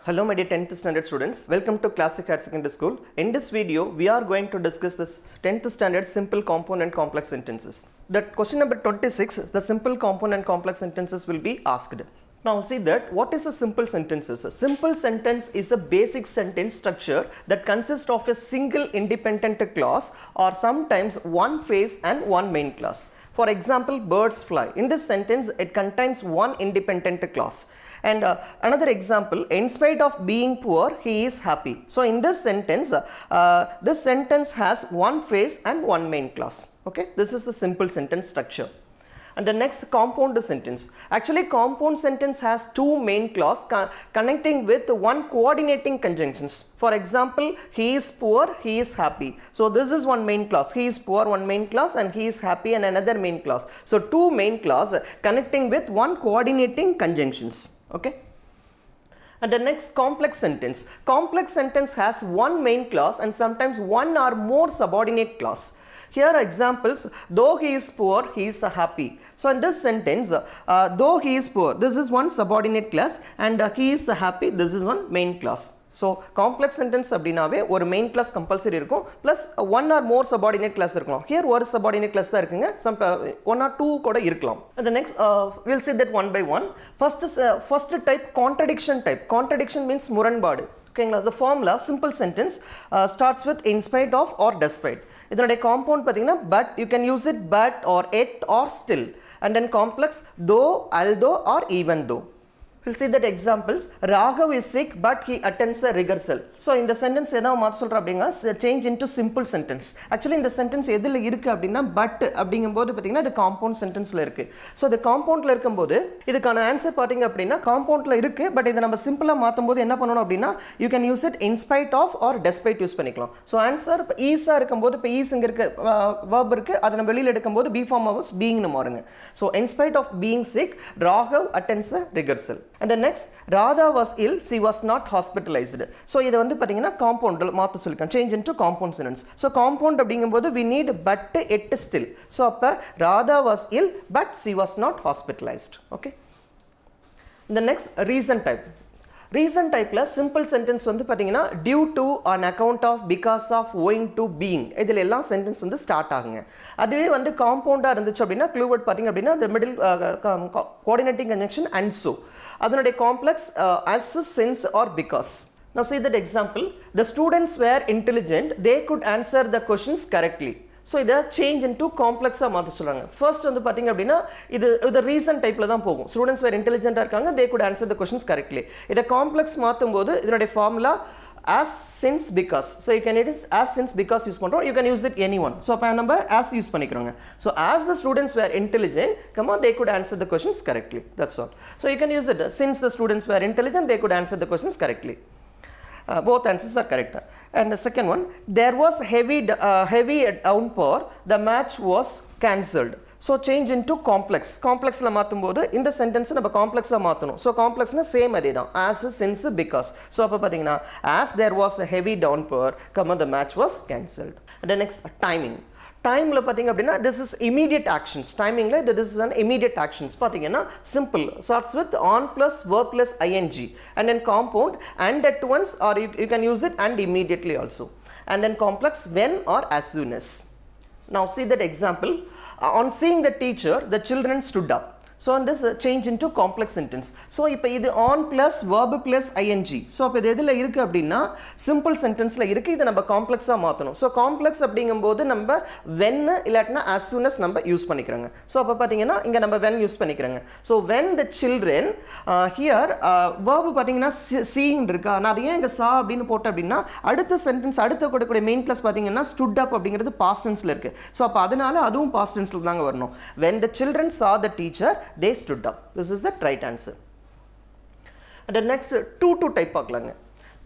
Hello my dear 10th standard students, welcome to Classic Higher Secondary School. In this video, we are going to discuss this 10th standard simple compound and complex sentences. That question number 26, the simple compound and complex sentences will be asked. Now see that what is a simple sentences? A simple sentence is a basic sentence structure that consists of a single independent clause or sometimes one phrase and one main clause. For example, birds fly. In this sentence, it contains one independent clause. And another example, in spite of being poor, he is happy. So in this sentence has one phrase and one main clause. Okay, this is the simple sentence structure. And the next, compound sentence. Actually, compound sentence has two main clause connecting with one coordinating conjunctions. For example, he is poor, he is happy. So this is one main clause. He is poor, one main clause, and he is happy, and another main clause. So two main clause connecting with one coordinating conjunctions. Okay. And the next, complex sentence. Complex sentence has one main clause and sometimes one or more subordinate clause. Here are examples. Though he is poor, he is happy. So in this sentence, though he is poor, this is one subordinate clause, and he is happy, this is one main clause. So complex sentence அப்படினாவே ஒரு main clause compulsory இருக்கும், plus one or more subordinate clause இருக்கலாம். Here ஒரு subordinate clause தான் இருக்குங்க, some one or two கூட இருக்கலாம். And the next, we'll see that one by one. First type, contradiction type. Contradiction means முரண்பாடு. Okay, the formula simple sentence starts with in spite of or despite. இதனுடைய compound பார்த்தீங்கன்னா but, you can use it but or yet or still. And then complex, though, although or even though. We'll see that examples. Raghav is sick but he attends the rehearsal. So in the sentence எதாவது மாற்ற சொல்ற அப்படின்னா change into simple sentence. Actually இந்த sentence எதில் இருக்கு அப்படின்னா but அப்படிங்கும்போது பார்த்தீங்கன்னா இது compound sentenceல இருக்கு. So the compoundல இருக்கும்போது இதுக்கான ஆன்சர் பார்த்தீங்க அப்படின்னா compoundல இருக்கு, பட் இதை நம்ம சிம்பிளா மாற்றும் போது என்ன பண்ணணும் அப்படின்னா you can use it in spite of or despite use பண்ணிக்கலாம். So ஆன்சர் இப்போ ஈஸா இருக்கும்போது இப்போ ஈஸ் இங்க இருக்க verb இருக்கு, அதை நம்ம வெளியில் எடுக்கும்போது be form of beingனு மாறுங்க. So in spite of being sick, Raghav attends the rehearsal. And the next, Radha was ill, she was not hospitalized. So இது வந்து பாத்தீங்கன்னா compound மாத்த சொல்லிருக்கேன், change into compound sentence. So compound அப்படிங்கும்போது we need but, yet, still. So அப்ப Radha was ill but she was not hospitalized. Okay. The next, reason type. Reason type la simple sentence வந்து பாத்தீங்கன்னா due to, on account of, because of, owing to, being. இதில் எல்லாம் sentence வந்து start ஆகுங்க. அதுவே வந்து compound இருந்துச்சு அப்படின்னா clue word பாத்தீங்க அப்படின்னா the middle coordinating conjunction and so. அதனுடைய complex as, since or because. Now see that example. The students were intelligent, they could answer the questions correctly. So இதை change into complex-ஆ மாற்ற சொல்கிறாங்க. First வந்து பார்த்தீங்க அப்படின்னா இது ரீசன் டைப்பில் தான் போகும். ஸ்டூடெண்ட்ஸ் வேறு இன்டெலிஜென்ட்டாக இருக்காங்க, they could answer the questions correctly. இதை காம்ப்ளெக்ஸ் மாற்றும் போது இதனுடைய formula as, since, because. So you can, it is as, since, because use பண்ணுறோம். You can use it anyone. So அப்போ நம்ம as யூஸ் பண்ணிக்கிறோங்க. So as the students were intelligent, they could answer the questions correctly. That's all. So you can use it. Since the students were intelligent, they could answer the questions correctly. Both answers are correct. And the second one, there was heavy downpour, the match was cancelled. So change into complex. Complexல மாத்தும்போது இந்த sentence நம்ம காம்ப்ளெக்ஸா மாத்தணும். So complexனா same அதே தான், as, since, because. So அப்ப பாத்தீங்கன்னா as there was a heavy downpour, the match was cancelled. And the next, timing. டைமில் பார்த்தீங்க அப்படின்னா this is immediate actions. டைமிங்கில் this is an immediate actions. பார்த்தீங்கன்னா simple, starts with on plus verb plus ing, and then compound and at once, or you can use it and immediately also. And then complex, when or as soon as. Now see that example. On seeing the teacher, the children stood up. So on this change into complex sentence. So இப்போ இது on plus verb plus ing. So அப்போ இது எதில் இருக்கு அப்படின்னா simple sentenceல இருக்கு, இதை நம்ம காம்ப்ளெக்ஸாக மாற்றணும். ஸோ காம்ப்ளெக்ஸ் அப்படிங்கும்போது நம்ம when இல்லாட்டினா as soon as நம்ம யூஸ் பண்ணிக்கிறோங்க. ஸோ அப்போ பார்த்தீங்கன்னா இங்கே நம்ம when யூஸ் பண்ணிக்கிறோங்க. So when the children, here verb பார்த்தீங்கன்னா seeing இருக்கா, நான் அது ஏன் இங்கே saw அப்படின்னு போட்டேன் அப்படின்னா அடுத்த சென்டென்ஸ் அடுத்த கொடுக்கக்கூடிய மெயின் கிளாஸ் பார்த்தீங்கன்னா stood up அப்படிங்கிறது past tenseல இருக்கு. ஸோ அப்போ அதனால அதுவும் past tenseல தாங்க வரணும். When the children saw the teacher, they stood up. This is the right answer. And the next, 2-2 type பார்க்கலாங்க.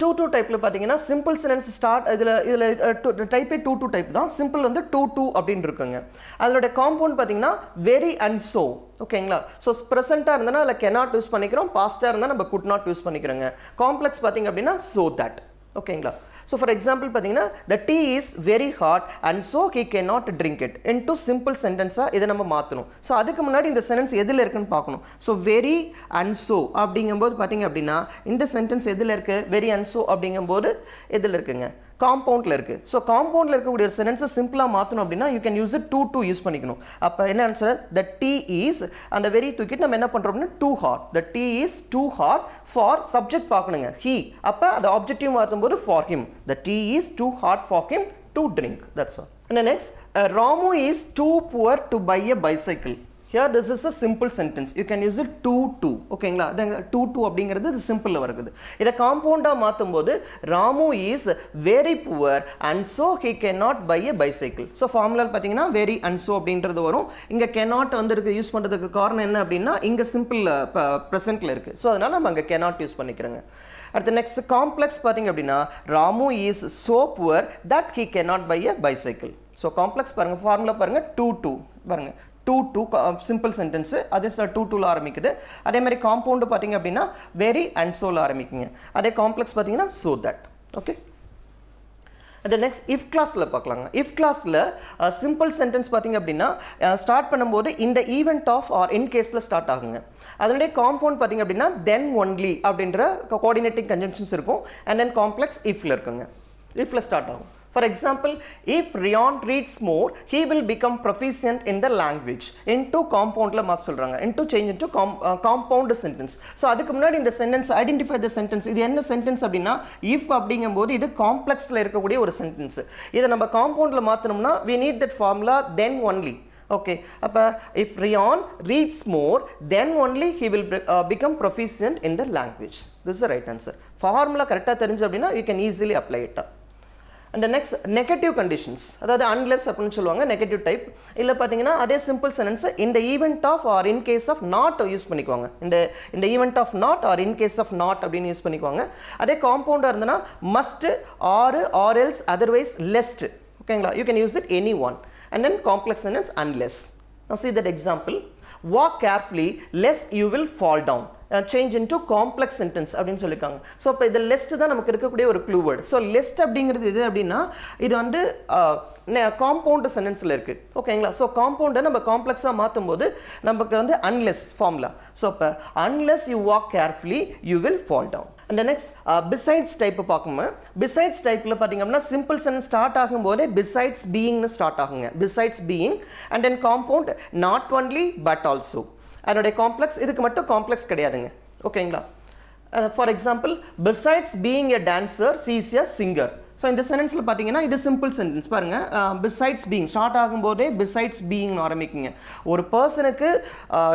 2-2 டைப்ல பார்த்தீங்கன்னா simple sentence start இதில் டைப்பே 2-2 டைப் தான். சிம்பிள் வந்து 2-2 அப்படின்னு இருக்குங்க. அதோட காம்பவுண்ட் பார்த்தீங்கன்னா very and so. ஓகேங்களா. ஸோ ப்ரெசென்ட்டாக இருந்தனா அதில் cannot யூஸ் பண்ணிக்கிறோம், பாஸ்ட்டாக இருந்தால் நம்ம could not யூஸ் பண்ணிக்கிறோங்க. காம்ப்ளெக்ஸ் பார்த்தீங்க அப்படின்னா so that. ஓகேங்களா. ஸோ ஃபார் எக்ஸாம்பிள் பார்த்தீங்கன்னா the tea is very hot and so he cannot drink it into simple சென்டென்ஸாக இதை நம்ம மாற்றணும். ஸோ அதுக்கு முன்னாடி இந்த சென்டென்ஸ் எதில் இருக்குன்னு பார்க்கணும். ஸோ வெரி அண்ட் ஸோ அப்படிங்கும்போது பார்த்தீங்க அப்படின்னா இந்த சென்டென்ஸ் எதில் இருக்குது, வெரி அண்ட் ஸோ அப்படிங்கும்போது எதில் இருக்குங்க, காம்பவுண்டில் இருக்குது. ஸோ காம்பவுண்டில் இருக்கக்கூடிய ஒரு சென்டென்ஸை சிம்பிளாக மாற்றணும் அப்படின்னா you can use it too use பண்ணிக்கணும். அப்போ என்ன ஆன்சர், த டீ இஸ், அந்த வெரி தூக்கிட்டு நம்ம என்ன பண்ணுறோம் அப்படின்னா too hot, the tea is too hot for subject பார்க்கணுங்க ஹீ, அப்போ அது ஆப்ஜெக்டிவ் மாற்றும்போது for him, the tea is too hot for him to drink, that's all. And next, Ramu is too poor to buy a bicycle. Here this is the simple sentence. You can use it to. ஓகேங்களா, அதாங்க to அப்படிங்கிறது இது சிம்பிளில் வருது. இதை காம்பவுண்டாக மாற்றும் போது Ramu is very poor and so he cannot buy a bicycle. So ஃபார்முலாவில் பார்த்தீங்கன்னா வெரி அண்ட் ஸோ அப்படின்றது வரும். இங்கே cannot வந்து யூஸ் பண்ணுறதுக்கு காரணம் என்ன அப்படின்னா இங்கே சிம்பிள் ப்ரெசென்ட்டில் இருக்குது. ஸோ அதனால் நம்ம அங்கே cannot யூஸ் பண்ணிக்கிறோங்க. அடுத்த நெக்ஸ்ட் காம்ப்ளெக்ஸ் பார்த்தீங்க அப்படின்னா Ramu is so poor that he cannot buy a bicycle. So complex பாருங்கள், ஃபார்முலா பாருங்கள் to பாருங்கள் டூ சிம்பிள் சென்டென்ஸு, அதே சார் டூவில் ஆரம்பிக்குது. அதே மாதிரி காம்பவுண்டு பார்த்தீங்க அப்படின்னா வெரி அண்ட் சோவில் ஆரம்பிக்குங்க. அதே காம்ப்ளெக்ஸ் பார்த்தீங்கன்னா ஸோ தட். ஓகே, அந்த நெக்ஸ்ட் இஃப் கிளாஸில் பார்க்கலாங்க. இஃப் கிளாஸில் சிம்பிள் சென்டென்ஸ் பார்த்தீங்க அப்படின்னா ஸ்டார்ட் பண்ணும்போது இந்த ஈவெண்ட் ஆஃப் ஆர் இன் கேஸில் ஸ்டார்ட் ஆகுங்க. அதனுடைய காம்பவுண்ட் பார்த்தீங்க அப்படின்னா தென் ஒன்லி அப்படின்ற கோஆர்டினேட்டிங் கன்ஜங்ஷன்ஸ் இருக்கும். அண்ட் தென் காம்ப்ளெக்ஸ் இஃப்ல இருக்குங்க, இஃப்ல ஸ்டார்ட் ஆகும். For example, if Rion reads more, he will become proficient in the language. Into compoundல மாற்ற சொல்றாங்க. Into change into compound sentence. So அதுக்கு முன்னாடி இந்த sentence identify the sentence. இது என்ன sentence அப்படின்னா if அப்படிங்கும்போது இது காம்ப்ளெக்ஸ்ல இருக்கக்கூடிய ஒரு sentence. இதை நம்ம காம்பவுண்ட்ல மாற்றணும்னா we need that formula then only. Okay, அப்போ if Rion reads more then only he will become proficient in the language. This is the right answer. Formula கரெக்டாக தெரிஞ்சு அப்படின்னா you can easily apply it. And next negative conditions, அதாவது unless அப்படின்னு சொல்லுவாங்க negative type. இல்லை பார்த்தீங்கன்னா அதே simple sentence இந்த event of or in case of not use பண்ணிக்குவாங்க. இந்த event of not or in case of not அப்படின்னு யூஸ் பண்ணிக்குவாங்க. அதே காம்பவுண்டாக இருந்ததுன்னா must or else otherwise lest. ஓகேங்களா, you can use it any one. And then complex sentence unless. Now see that example. Walk carefully lest you will fall down. Change into complex sentence அப்படின்னு சொல்லியிருக்காங்க. So இப்போ இது lest தான் நமக்கு இருக்கக்கூடிய ஒரு clue word. So lest அப்படிங்கிறது இது அப்படின்னா இது வந்து காம்பவுண்ட் சென்டென்ஸில் இருக்குது. ஓகேங்களா, ஸோ காம்பவுண்டை நம்ம காம்ப்ளெக்ஸாக மாற்றும் போது நமக்கு வந்து அன்லெஸ் ஃபார்முலா. ஸோ இப்போ unless you walk carefully you will fall down. And next besides type பார்க்கும்போது பிசைட்ஸ் டைப்பில் பார்த்தீங்கன்னா சிம்பிள் சென்டென்ஸ் ஸ்டார்ட் ஆகும்போதே பிசைட்ஸ் பீயிங்னு ஸ்டார்ட் ஆகுங்க. Besides being and then compound not only but also. அதனுடைய காம்ப்ளெக்ஸ் இதுக்கு மட்டும் காம்ப்ளெக்ஸ் கிடையாதுங்க. ஓகேங்களா, for example besides being a dancer she is a singer. So இந்த சென்டென்ஸில் பார்த்தீங்கன்னா இது சிம்பிள் சென்டென்ஸ் பாருங்கள். பிசைட்ஸ் பீயிங் ஸ்டார்ட் ஆகும்போதே பிசைட்ஸ் பீயிங் ஆரம்பிக்குங்க. ஒரு பர்சனுக்கு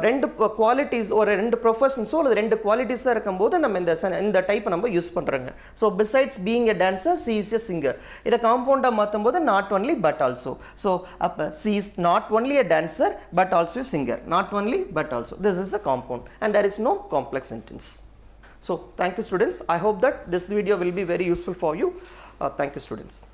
ரெண்டு குவாலிட்டிஸ், ஒரு ரெண்டு ப்ரொஃபஷன்ஸோ அல்லது ரெண்டு குவாலிட்டிஸாக இருக்கும்போது நம்ம இந்த டைப்பை நம்ம யூஸ் பண்ணுறோங்க. So besides being a dancer she is a singer. இதை காம்பவுண்டாக மாற்றும் போது not only but also. So அப்போ she is not only a dancer but also singer. Not only but also. This is a compound and there is no complex sentence. So thank you students. I hope that this video will be very useful for you. Thank you students.